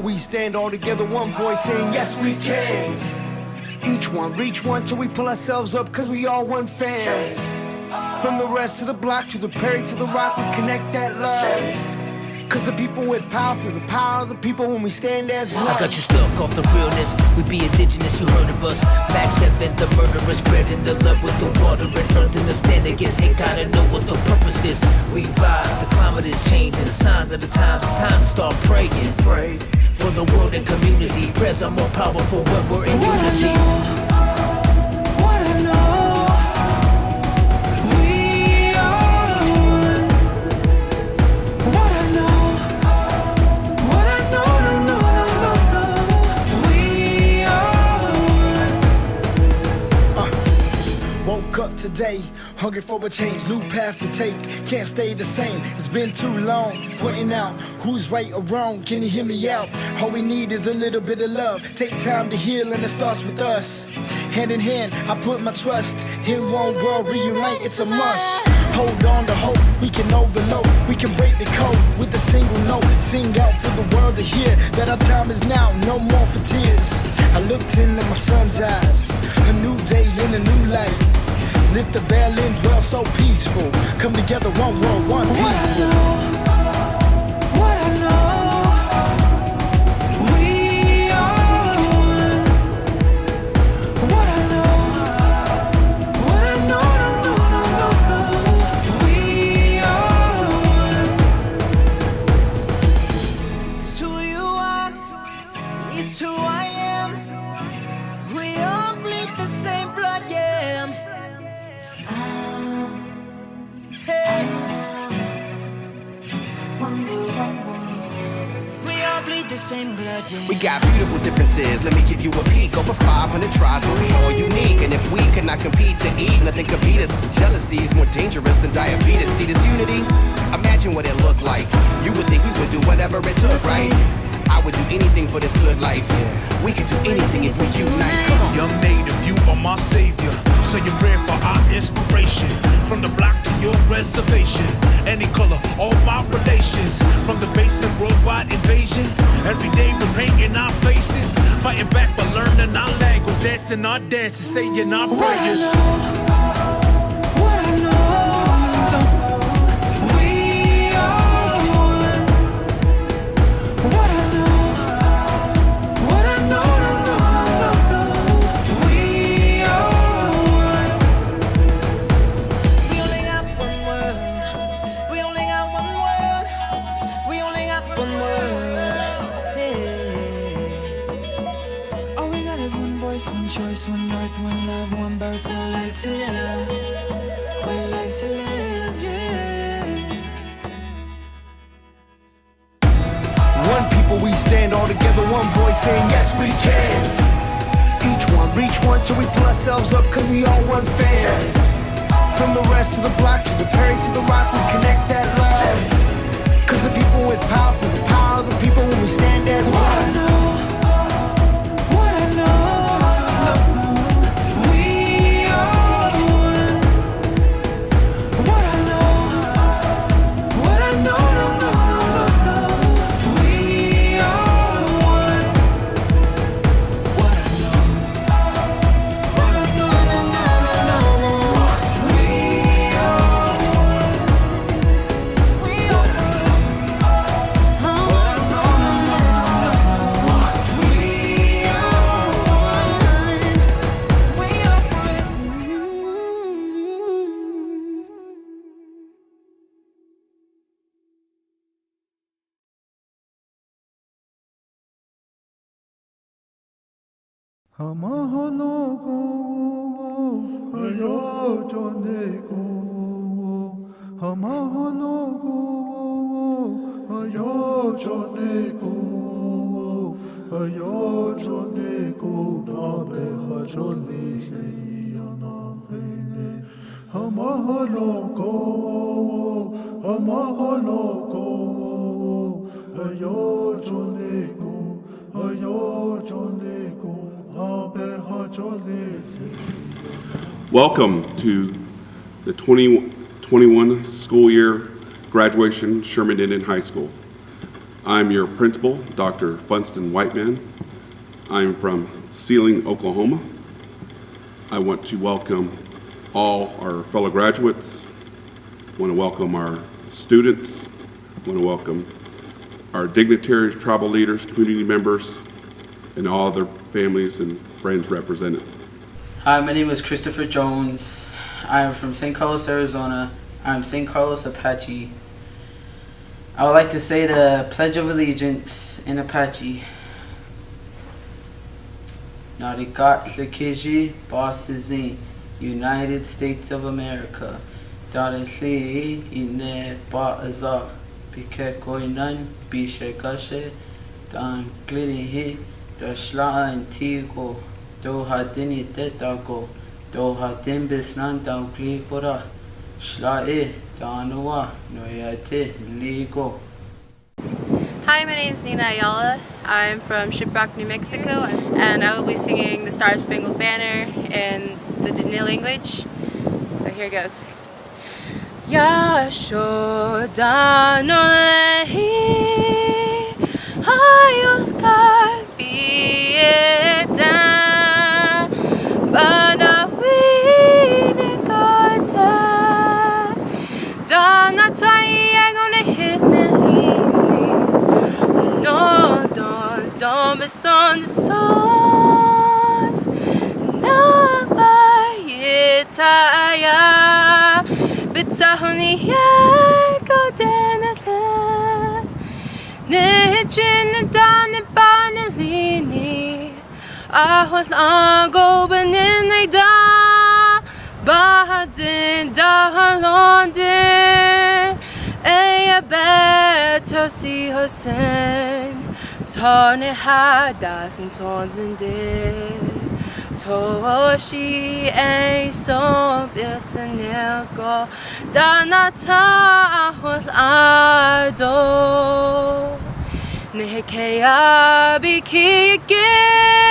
We stand all together, one voice saying yes we can. Each one, reach one till we pull ourselves up, cause we all one fam. From the rest to the block, to the Perry, to the Rock, we connect that love. Cause the people with power feel the power of the people when we stand as one. I got you stuck off the realness. We be indigenous, you heard of us. Max Heaven, the murderer, spreading the love with the water and earth. And the stand against hate, gotta know what the purpose is. We rise, the climate is changing, signs of the times. It's time to start praying. Pray for the world and community. Prayers are more powerful when we're in unity. What I know, we are one. What I know, we are one. Woke up today, hungry for a change, new path to take. Can't stay the same, it's been too long. Pointing out who's right or wrong, can you hear me out? All we need is a little bit of love. Take time to heal and it starts with us. Hand in hand, I put my trust. In one world, reunite, it's a must. Hold on to hope, we can overload. We can break the code with a single note. Sing out for the world to hear that our time is now, no more for tears. I looked into my son's eyes, a new day in a new light. Lift the veil and dwell so peaceful. Come together, one world, one people. What I know, we are one. What I know, we are one. It's who you are, it's who I am. We all bleed the same blood, yeah. Hey. We all bleed the same blood, yeah. We got beautiful differences, let me give you a peek. Over 500 tribes, but we all unique. And if we could not compete to eat, nothing could beat us. Jealousy is more dangerous than diabetes. See this unity? Imagine what it looked like. You would think we would do whatever it took, right? I would do anything for this good life. We could do anything if we unite. Come on. Young native, you are my savior. Say your prayer for our inspiration. From the block to your reservation. Any color, all my relations. From the basement, worldwide invasion. Every day we're painting our faces. Fighting back but learning our language. Dancing our dances, saying our prayers. What I know, we are one. What I know, we are one. We only got one world. We only got one world. We only got one world. Hey. All we got is one voice, one choice, one earth, one love, one birth. One life to live. One life to live, yeah. One people, we stand all together, one voice saying yes we can. Each one, reach one till we pull ourselves up, cause we all one fam. From the rest of the block, to the Perry, to the Rock, we connect that love. Cause the people with power feel the power of the people when we stand as one. What I know, we are one. What I know, we are one. What I know, we are one. We are one. Welcome to the 2021 school year graduation, Sherman Indian High School. I'm your principal, Dr. Funston Whiteman. I'm from Sealing, Oklahoma. I want to welcome all our fellow graduates. I want to welcome our students. I want to welcome our dignitaries, tribal leaders, community members, and all their families and friends represented. Hi, my name is Christopher Jones. I am from St. Carlos, Arizona. I'm St. Carlos Apache. I would like to say the Pledge of Allegiance in Apache. Narikat Lekiji Basizi, United States of America. Darithli ine ba'aza, bike koinan, bishekashe, dan glirihi, dashla antigo. Do hadini tetago, do hadin bisnan daugli kora, shlae danua noyate ligo. Hi, my name is Nina Ayala. I'm from Shiprock, New Mexico, and I will be singing the Star Spangled Banner in the Diné language. So here goes. Yashodanolahi hayol kalbieta. Don't be on the sauce. Nabayitaya Bitahuni Yagodenatha Nijin and Banalini Ahot Lago Beninida Bahadin Dahalonde Eya better see Hussein Tone hadas and tons in there. Toshi a so bis and go. Danata hot ado. Nekea biki again.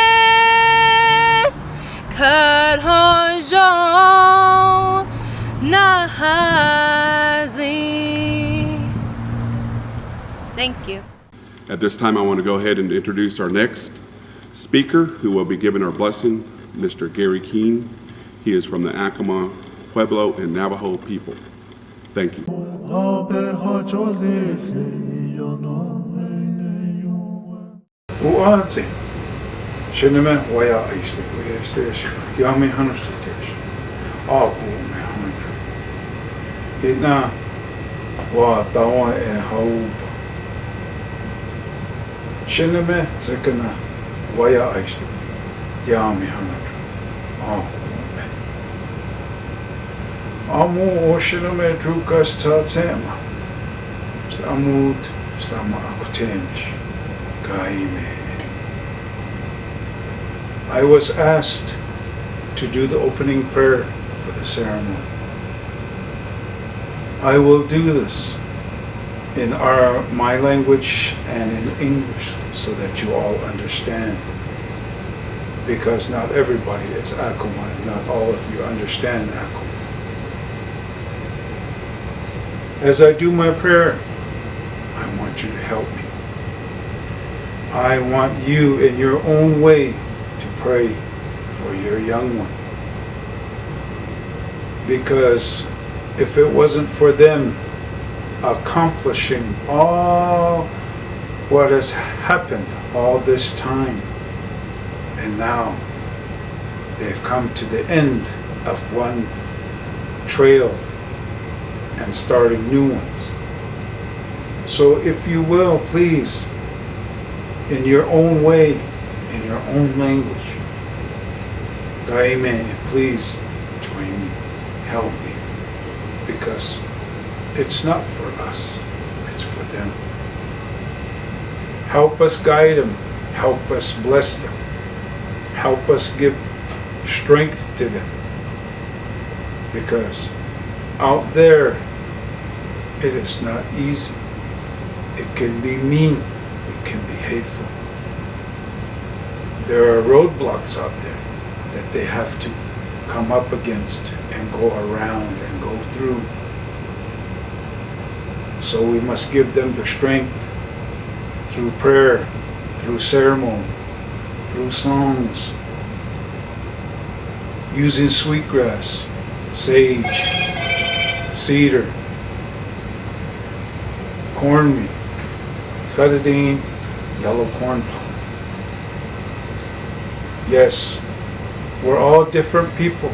Cut hojo nahazi. Thank you. At this time, I want to go ahead and introduce our next speaker who will be giving our blessing, Mr. Gary Keene. He is from the Acoma, Pueblo, and Navajo people. Thank you. Uati, sheneme waya aisle waya station. Diami hanu station. Aku me hanu. Ina wa tawa e hauba. Sheneme zekana waya aisle. Diami hanu. Aku me. Amu o sheneme drukas tatsema. Stamut stama akutemish. I was asked to do the opening prayer for the ceremony. I will do this in my language and in English so that you all understand, because not everybody is Acoma and not all of you understand Acoma. As I do my prayer, I want you to help me. I want you in your own way to pray for your young one. Because if it wasn't for them accomplishing all what has happened all this time, and now they've come to the end of one trail and starting new ones. So if you will, please, in your own way, in your own language, Gaime, please join me, help me, because it's not for us, it's for them. Help us guide them, help us bless them, help us give strength to them, because out there it is not easy. It can be mean, it can be hateful. There are roadblocks out there that they have to come up against and go around and go through. So we must give them the strength through prayer, through ceremony, through songs, using sweetgrass, sage, cedar, cornmeal, tadadine, yellow corn pollen. Yes, we're all different people,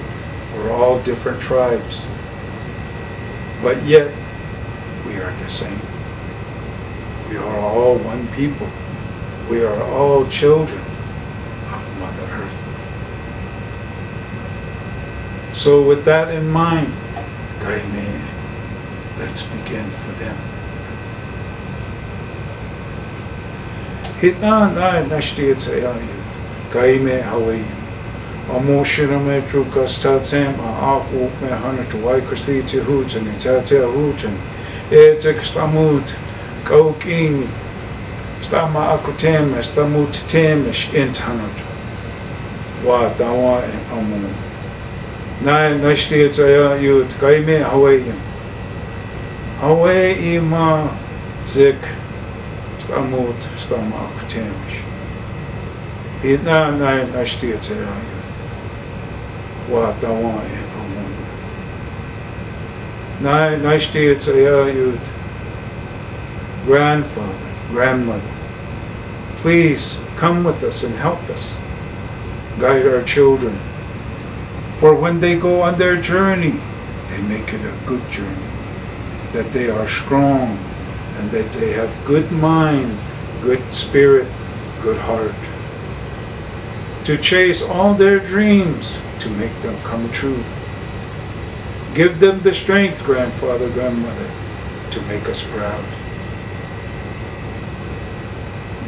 we're all different tribes, but yet we are the same. We are all one people. We are all children of Mother Earth. So with that in mind, Gaime, let's begin for them. Hitna na nashtiet sayayut, Gaime hawayim. Amoshira me trukas tatsem a aku me hanatuai kasti tihujan, itatia hujan, etekstamut, kaukini, stama akutemes, stamut temesh intanut, wa dawa amun. Na nashtiet sayayut, Gaime hawayim. Hawayim zik, stamut, stama akutemesh. Hitna na nashtiet sayayut. Wa dawa amun. Na nashtiet sayayut. Grandfather, grandmother, please come with us and help us. Guide our children. For when they go on their journey, they make it a good journey. That they are strong and that they have good mind, good spirit, good heart. To chase all their dreams, to make them come true. Give them the strength, grandfather, grandmother, to make us proud.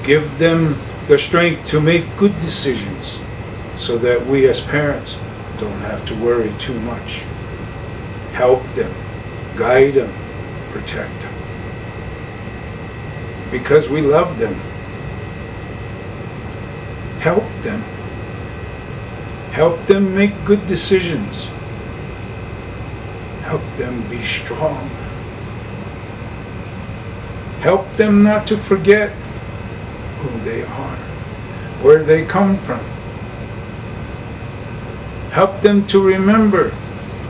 Give them the strength to make good decisions so that we as parents don't have to worry too much. Help them, guide them, protect them. Because we love them. Help them. Help them make good decisions. Help them be strong. Help them not to forget who they are, where they come from. Help them to remember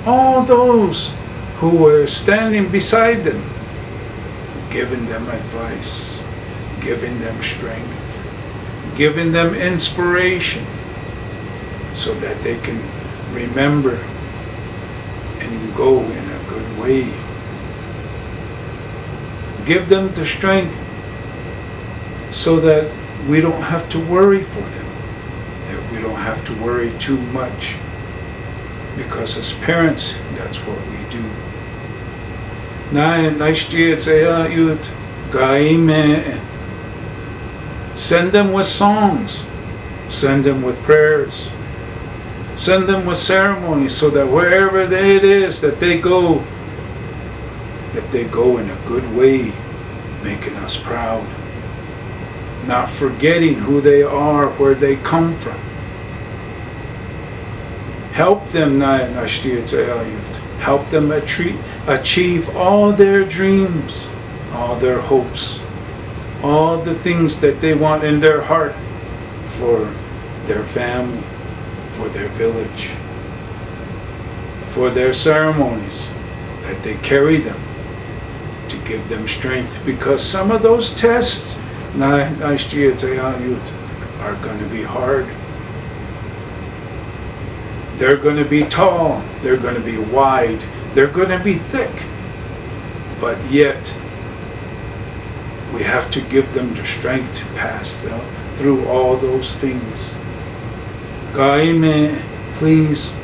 all those who were standing beside them, giving them advice, giving them strength, giving them inspiration, so that they can remember and go in a good way. Give them the strength so that we don't have to worry for them, that we don't have to worry too much. Because as parents, that's what we do. Send them with songs, send them with prayers, send them with ceremonies, so that wherever it is that they go in a good way, making us proud. Not forgetting who they are, where they come from. Help them, help them achieve all their dreams, all their hopes, all the things that they want in their heart for their family, for their village, for their ceremonies, that they carry them to give them strength. Because some of those tests are going to be hard. They're going to be tall, they're going to be wide, they're going to be thick. But yet, we have to give them the strength to pass through all those things. Gaime, Please.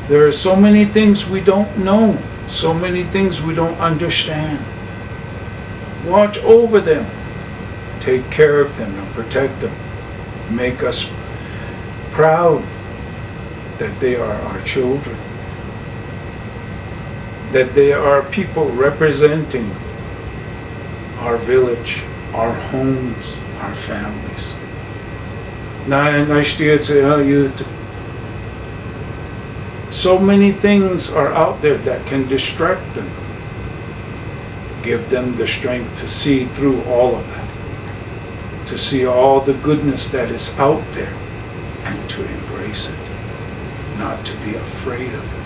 There are so many things we don't know, so many things we don't understand. Watch over them, take care of them and protect them. Make us proud that they are our children, that they are people representing our village, our homes, our families. So many things are out there that can distract them. Give them the strength to see through all of that, to see all the goodness that is out there and to embrace it, not to be afraid of it.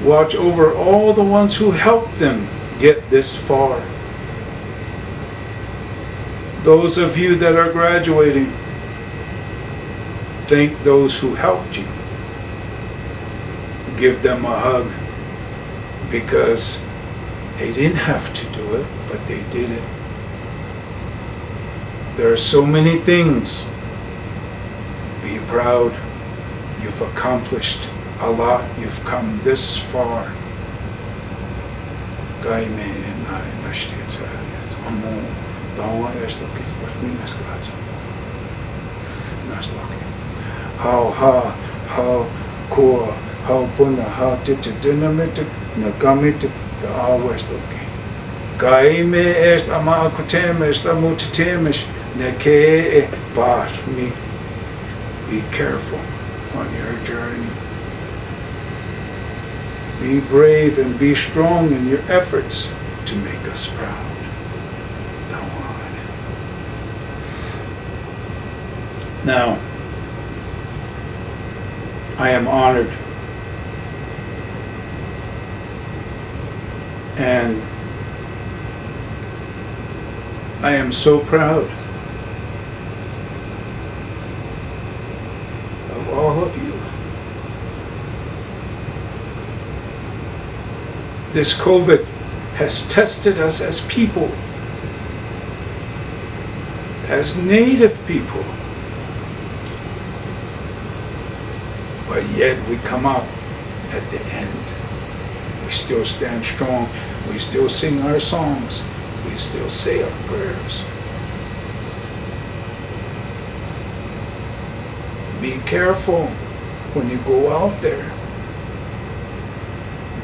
Watch over all the ones who helped them get this far. Those of you that are graduating, thank those who helped you. Give them a hug, because they didn't have to do it, but they did it. There are so many things. Be proud. You've accomplished a lot. You've come this far. How puna, how dynamitic, nagamitic, the always looking. Gaime est ama akutemes, amutitemes, neke bar me. Be careful on your journey. Be brave and be strong in your efforts to make us proud. Now, I am honored and I am so proud of all of you. This COVID has tested us as people, as Native people. But yet we come out at the end. We still stand strong. We still sing our songs. We still say our prayers. Be careful when you go out there.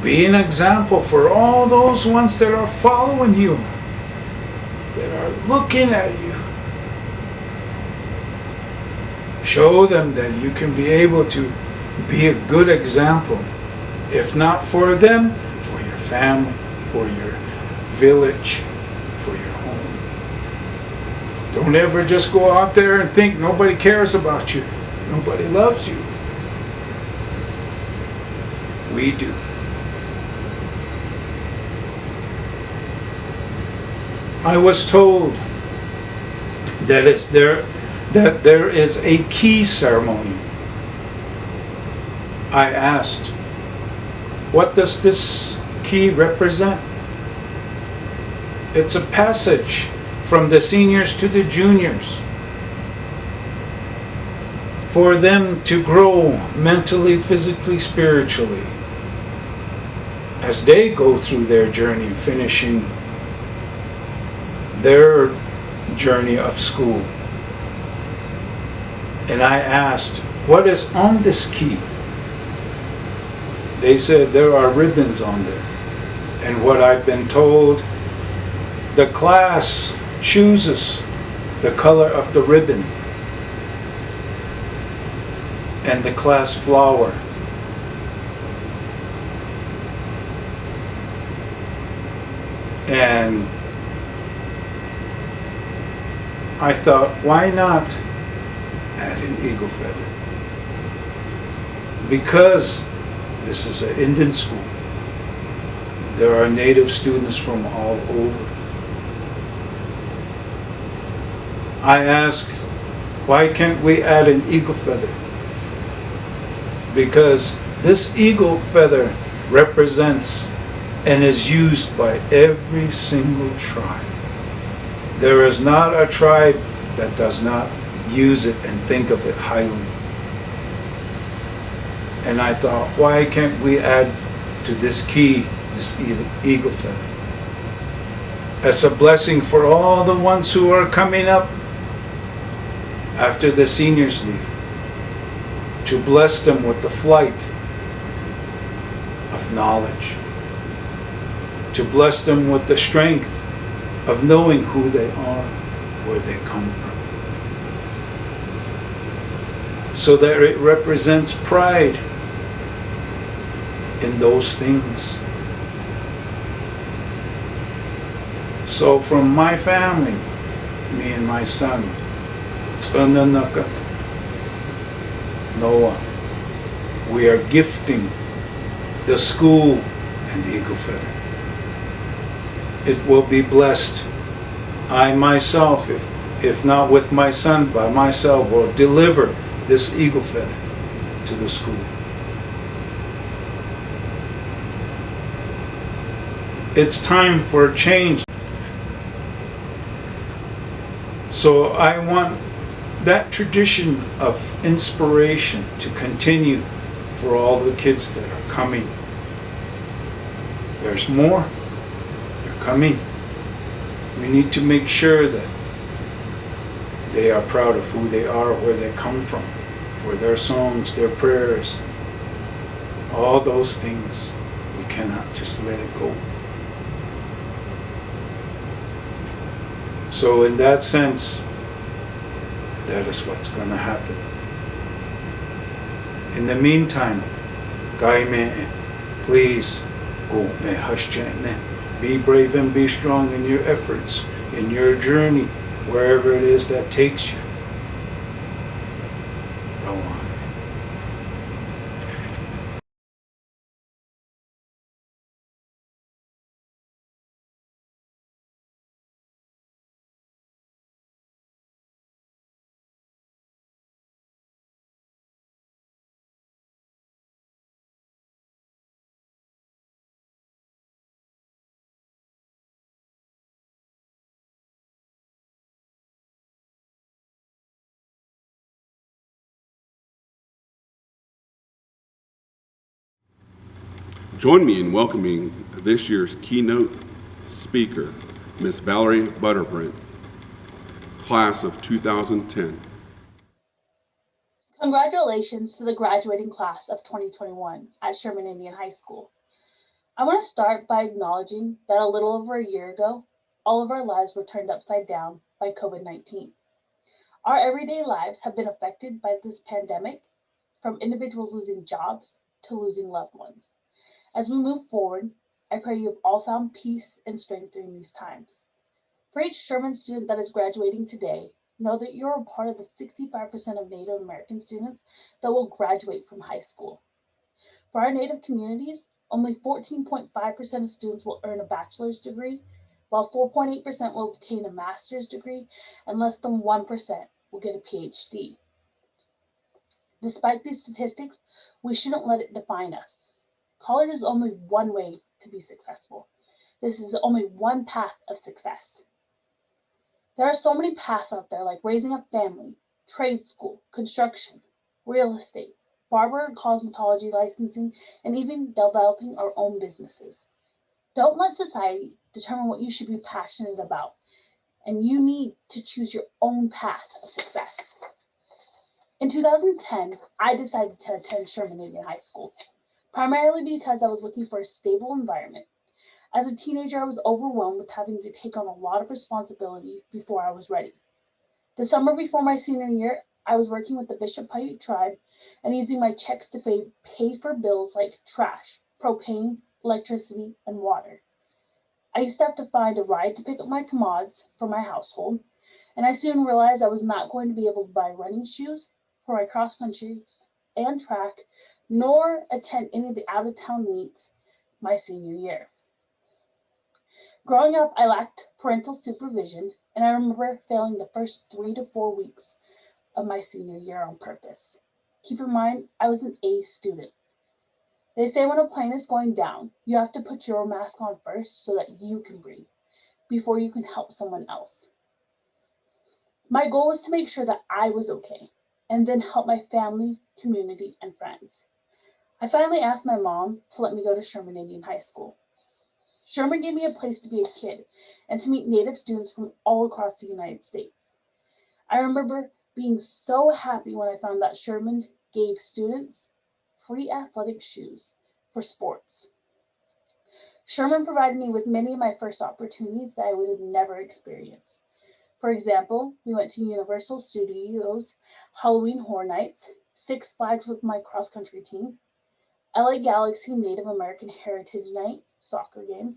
Be an example for all those ones that are following you, that are looking at you. Show them that you can be able to be a good example, if not for them, for your family, for your village, for your home. Don't ever just go out there and think nobody cares about you, nobody loves you. We do. I was told that there is a key ceremony. I asked, what does this key represent? It's a passage from the seniors to the juniors for them to grow mentally, physically, spiritually as they go through their journey, finishing their journey of school. And I asked, what is on this key? They said there are ribbons on there. And what I've been told, the class chooses the color of the ribbon and the class flower. And I thought, why not add an eagle feather? Because this is an Indian school. There are Native students from all over. I asked, why can't we add an eagle feather? Because this eagle feather represents and is used by every single tribe. There is not a tribe that does not use it and think of it highly. And I thought, why can't we add to this key, this eagle feather? As a blessing for all the ones who are coming up after the seniors leave, to bless them with the flight of knowledge, to bless them with the strength of knowing who they are, where they come from, so that it represents pride in those things. So from my family, me and my son, Sundaynight4pmShermanVirGrad2021, Noah, we are gifting the school an eagle feather. It will be blessed. I myself, if not with my son, by myself, will deliver this eagle feather to the school. It's time for a change. So I want that tradition of inspiration to continue for all the kids that are coming. There's more. They're coming. We need to make sure that they are proud of who they are, where they come from, for their songs, their prayers, all those things. We cannot just let it go. So in that sense, that is what's going to happen. In the meantime, please go be brave and be strong in your efforts, in your journey, wherever it is that takes you. Go on. Join me in welcoming this year's keynote speaker, Ms. Valerie Butterbrant, class of 2010. Congratulations to the graduating class of 2021 at Sherman Indian High School. I want to start by acknowledging that a little over a year ago, all of our lives were turned upside down by COVID-19. Our everyday lives have been affected by this pandemic, from individuals losing jobs to losing loved ones. As we move forward, I pray you have all found peace and strength during these times. For each Sherman student that is graduating today, know that you're a part of the 65% of Native American students that will graduate from high school. For our Native communities, only 14.5% of students will earn a bachelor's degree, while 4.8% will obtain a master's degree, and less than 1% will get a PhD. Despite these statistics, we shouldn't let it define us. College is only one way to be successful. This is only one path of success. There are so many paths out there, like raising a family, trade school, construction, real estate, barber and cosmetology licensing, and even developing our own businesses. Don't let society determine what you should be passionate about, and you need to choose your own path of success. In 2010, I decided to attend Sherman Indian High School, primarily because I was looking for a stable environment. As a teenager, I was overwhelmed with having to take on a lot of responsibility before I was ready. The summer before my senior year, I was working with the Bishop Paiute tribe and using my checks to pay for bills like trash, propane, electricity, and water. I used to have to find a ride to pick up my commods for my household, and I soon realized I was not going to be able to buy running shoes for my cross country and track, nor attend any of the out-of-town meets my senior year. Growing up, I lacked parental supervision, and I remember failing the first 3 to 4 weeks of my senior year on purpose. Keep in mind, I was an A student. They say when a plane is going down, you have to put your mask on first so that you can breathe before you can help someone else. My goal was to make sure that I was okay and then help my family, community, and friends. I finally asked my mom to let me go to Sherman Indian High School. Sherman gave me a place to be a kid and to meet Native students from all across the United States. I remember being so happy when I found that Sherman gave students free athletic shoes for sports. Sherman provided me with many of my first opportunities that I would have never experienced. For example, we went to Universal Studios Halloween Horror Nights, Six Flags with my cross-country team, LA Galaxy Native American Heritage Night soccer game,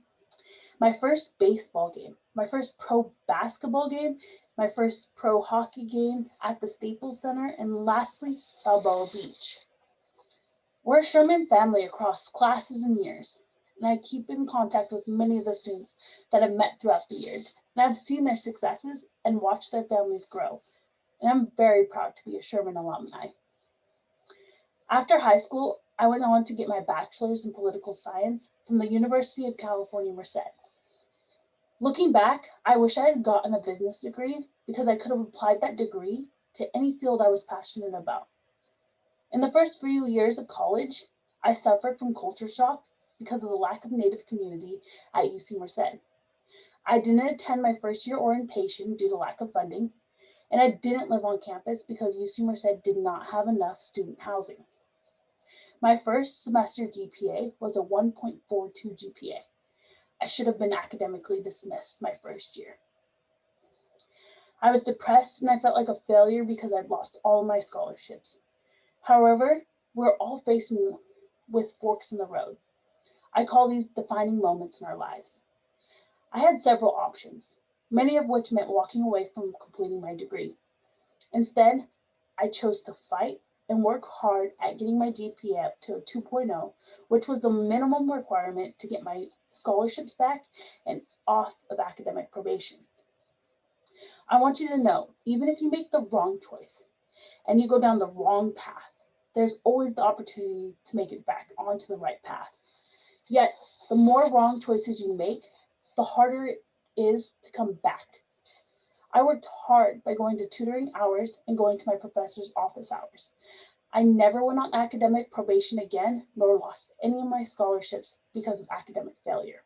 my first baseball game, my first pro basketball game, my first pro hockey game at the Staples Center, and lastly, Balboa Beach. We're a Sherman family across classes and years, and I keep in contact with many of the students that I've met throughout the years, and I've seen their successes and watched their families grow, and I'm very proud to be a Sherman alumni. After high school, I went on to get my bachelor's in political science from the University of California, Merced. Looking back, I wish I had gotten a business degree because I could have applied that degree to any field I was passionate about. In the first few years of college, I suffered from culture shock because of the lack of Native community at UC Merced. I didn't attend my first year orientation due to lack of funding, and I didn't live on campus because UC Merced did not have enough student housing. My first semester GPA was a 1.42 GPA. I should have been academically dismissed my first year. I was depressed and I felt like a failure because I'd lost all my scholarships. However, we're all facing with forks in the road. I call these defining moments in our lives. I had several options, many of which meant walking away from completing my degree. Instead, I chose to fight and work hard at getting my GPA up to a 2.0, which was the minimum requirement to get my scholarships back and off of academic probation. I want you to know, even if you make the wrong choice and you go down the wrong path, there's always the opportunity to make it back onto the right path. Yet, the more wrong choices you make, the harder it is to come back. I worked hard by going to tutoring hours and going to my professor's office hours. I never went on academic probation again, nor lost any of my scholarships because of academic failure.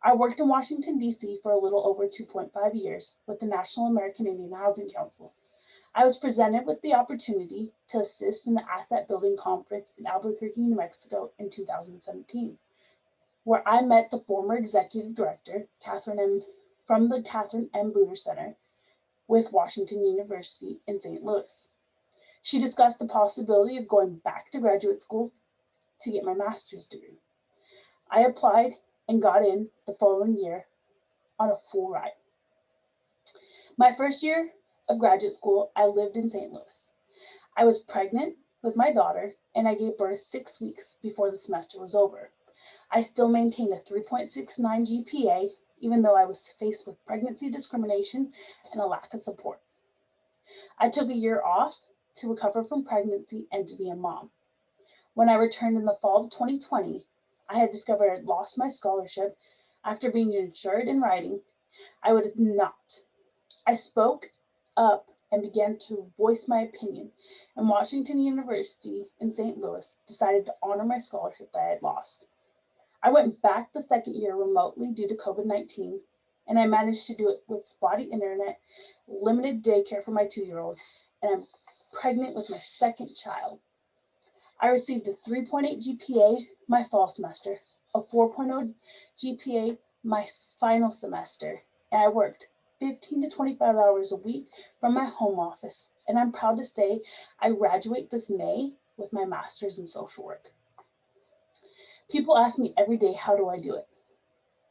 I worked in Washington, D.C. for a little over 2.5 years with the National American Indian Housing Council. I was presented with the opportunity to assist in the Asset Building Conference in Albuquerque, New Mexico in 2017, where I met the former executive director, from the Catherine M. Booter Center with Washington University in St. Louis. She discussed the possibility of going back to graduate school to get my master's degree. I applied and got in the following year on a full ride. My first year of graduate school, I lived in St. Louis. I was pregnant with my daughter, and I gave birth 6 weeks before the semester was over. I still maintained a 3.69 GPA, even though I was faced with pregnancy discrimination and a lack of support. I took a year off to recover from pregnancy and to be a mom. When I returned in the fall of 2020, I had discovered I'd lost my scholarship after being insured in writing. I would not. I spoke up and began to voice my opinion, and Washington University in St. Louis decided to honor my scholarship that I had lost. I went back the second year remotely due to COVID-19, and I managed to do it with spotty internet, limited daycare for my 2-year-old, and I'm pregnant with my second child. I received a 3.8 GPA my fall semester, a 4.0 GPA my final semester, and I worked 15 to 25 hours a week from my home office, and I'm proud to say I graduate this May with my master's in social work. People ask me every day, how do I do it?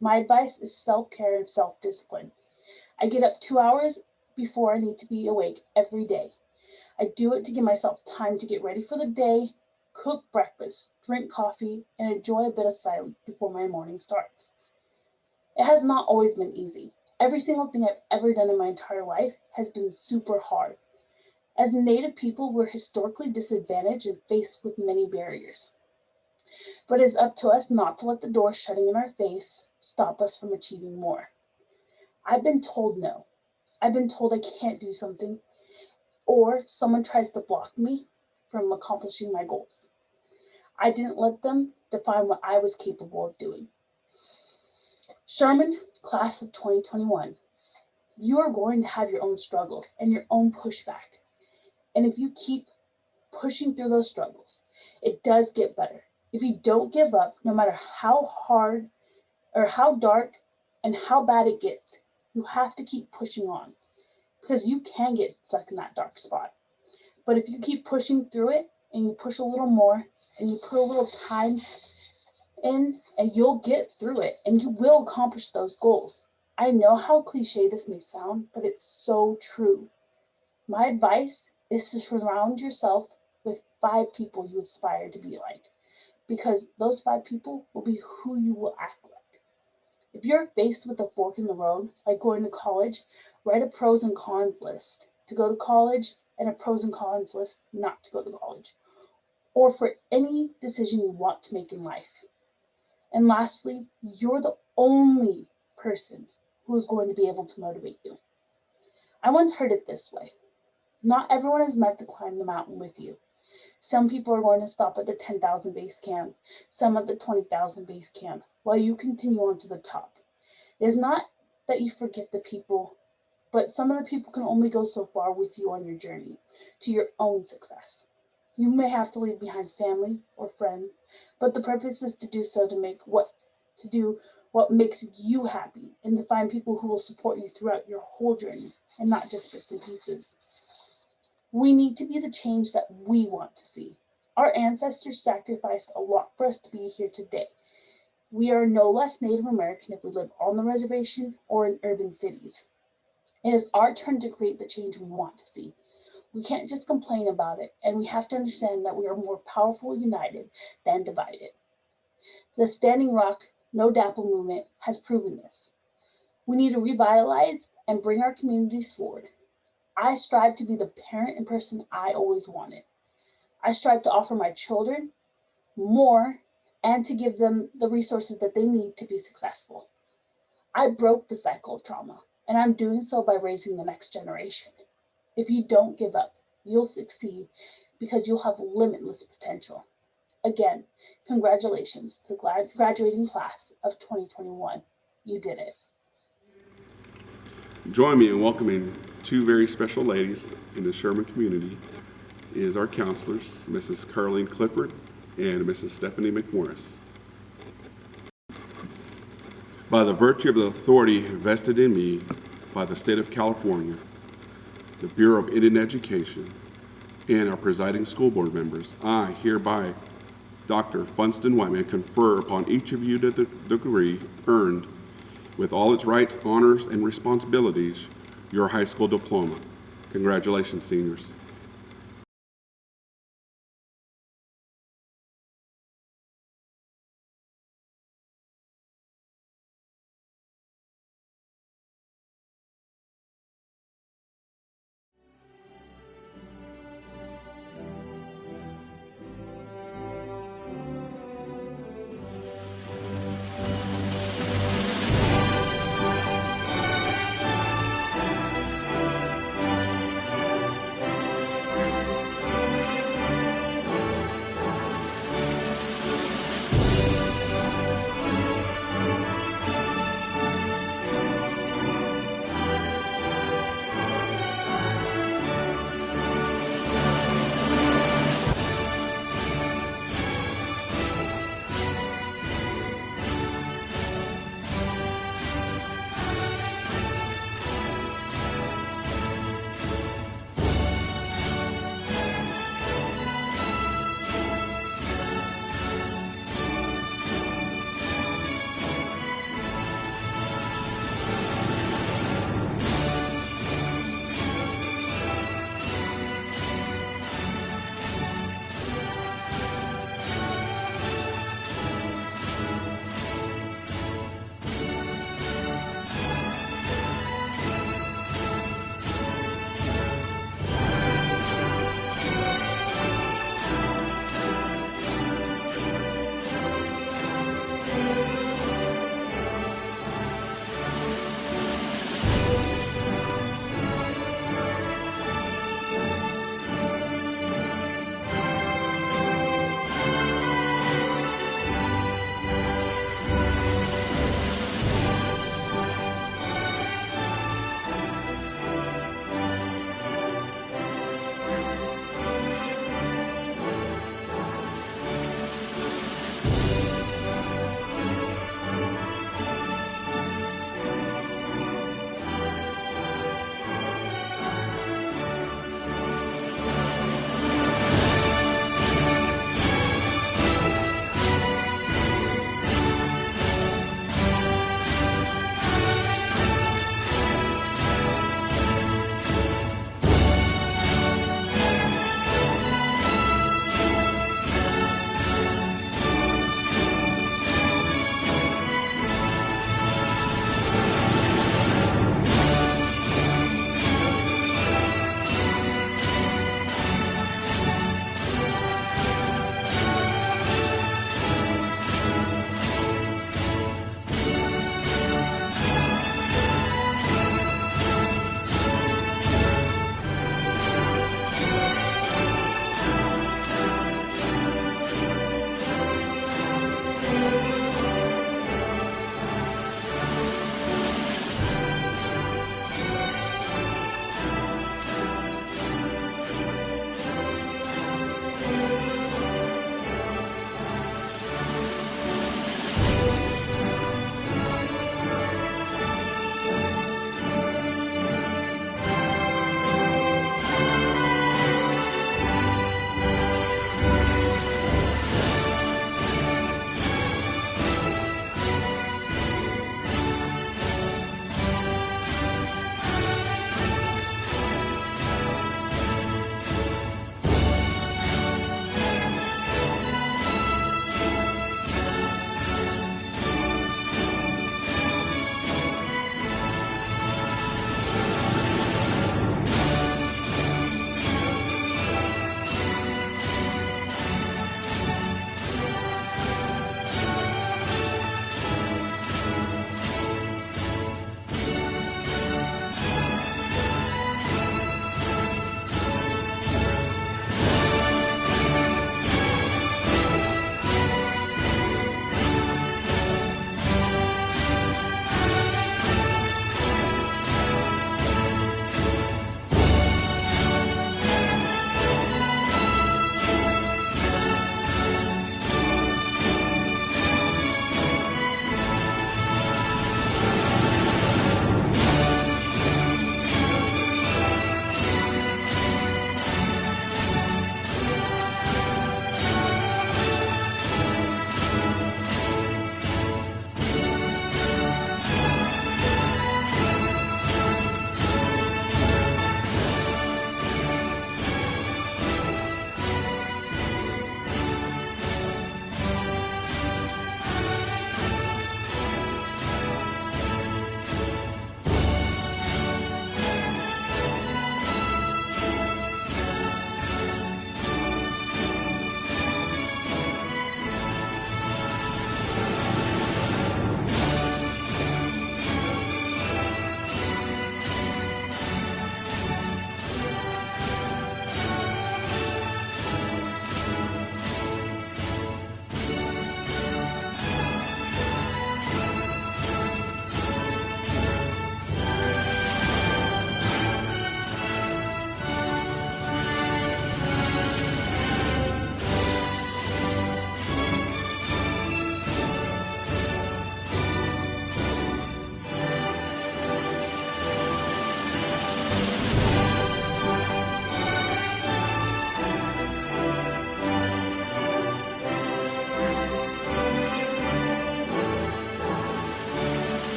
My advice is self-care and self-discipline. I get up 2 hours before I need to be awake every day. I do it to give myself time to get ready for the day, cook breakfast, drink coffee, and enjoy a bit of silence before my morning starts. It has not always been easy. Every single thing I've ever done in my entire life has been super hard. As Native people, we're historically disadvantaged and faced with many barriers. But it is up to us not to let the door shutting in our face stop us from achieving more. I've been told no. I've been told I can't do something, or someone tries to block me from accomplishing my goals. I didn't let them define what I was capable of doing. Sherman, class of 2021, you are going to have your own struggles and your own pushback. And if you keep pushing through those struggles, it does get better. If you don't give up, no matter how hard or how dark and how bad it gets, you have to keep pushing on, because you can get stuck in that dark spot. But if you keep pushing through it and you push a little more and you put a little time in, and you'll get through it and you will accomplish those goals. I know how cliche this may sound, but it's so true. My advice is to surround yourself with 5 people you aspire to be like, because those 5 people will be who you will act like. If you're faced with a fork in the road, like going to college, write a pros and cons list to go to college and a pros and cons list not to go to college, or for any decision you want to make in life. And lastly, you're the only person who is going to be able to motivate you. I once heard it this way: not everyone is meant to climb the mountain with you. Some people are going to stop at the 10,000 base camp, some at the 20,000 base camp, while you continue on to the top. It is not that you forget the people, but some of the people can only go so far with you on your journey to your own success. You may have to leave behind family or friends, but the purpose is to do so to do what makes you happy, and to find people who will support you throughout your whole journey and not just bits and pieces. We need to be the change that we want to see. Our ancestors sacrificed a lot for us to be here today. We are no less Native American if we live on the reservation or in urban cities. It is our turn to create the change we want to see. We can't just complain about it, and we have to understand that we are more powerful united than divided. The Standing Rock, No Dapple movement has proven this. We need to revitalize and bring our communities forward. I strive to be the parent and person I always wanted. I strive to offer my children more and to give them the resources that they need to be successful. I broke the cycle of trauma, and I'm doing so by raising the next generation. If you don't give up, you'll succeed, because you'll have limitless potential. Again, congratulations to the graduating class of 2021. You did it. Join me in welcoming 2 very special ladies in the Sherman community is our counselors, Mrs. Carlene Clifford and Mrs. Stephanie McMorris. By the virtue of the authority vested in me by the state of California, the Bureau of Indian Education, and our presiding school board members, I hereby, Dr. Funston Whiteman, confer upon each of you the degree earned with all its rights, honors, and responsibilities, your high school diploma. Congratulations, seniors.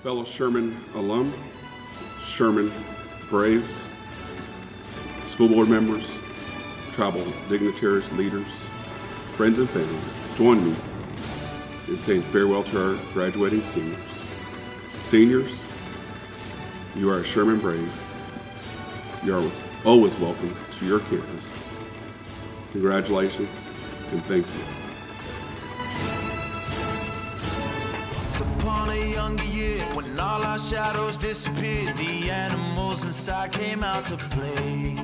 Fellow Sherman alum, Sherman Braves, school board members, tribal dignitaries, leaders, friends and family, join me in saying farewell to our graduating seniors. Seniors, you are a Sherman Brave. You are always welcome to your campus. Congratulations and thank you. Once upon a younger year, when all our shadows disappeared, the animals inside came out to play.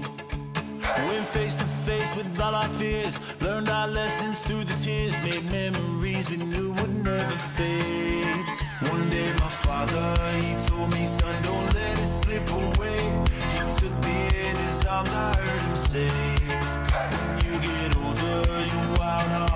Went face to face with all our fears, learned our lessons through the tears, made memories we knew would never fade. One day my father, he told me, son, don't let it slip away. He took me in his arms, I heard him say, when you get older, your wild heart